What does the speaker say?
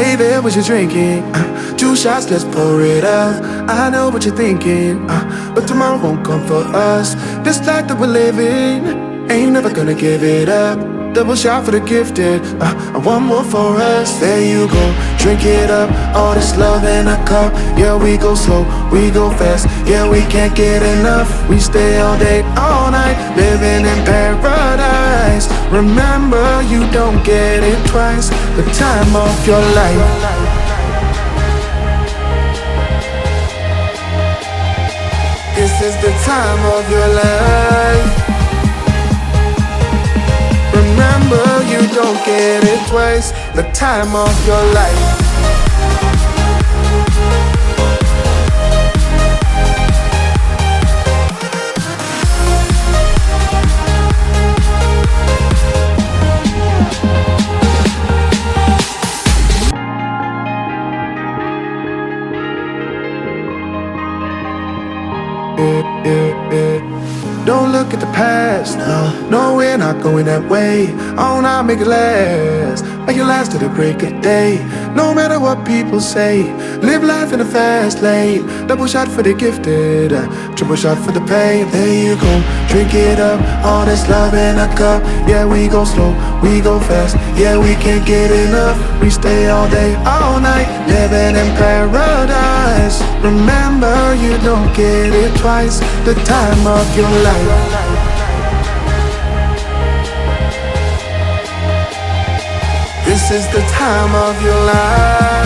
Hey there, what you drinking? 2 shots, let's pour it up. I know what you're thinking, but tomorrow won't come for us. This life that we're living, ain't never gonna give it up. Double shot for the gifted, and one more for us. There you go, drink it up. All this love in a cup. Yeah, we go slow, we go fast. Yeah, we can't get enough. We stay all day, all night, living in paradise. Remember, you don't get it twice. The time of your life. This is the time of your life. Remember, you don't get it twice. The time of your life. Don't look at the past, no, we're not going that way. Oh, now make it last, make it last to the break of day. No matter what people say, live life in a fast lane. Double shot for the gifted, triple shot for the pain. There you go, drink it up, all this love in a cup. Yeah, we go slow, we go fast. Yeah, we can't get enough. We stay all day, all night, living in paradise. Remember, you don't get it twice. The time of your life. This is the time of your life.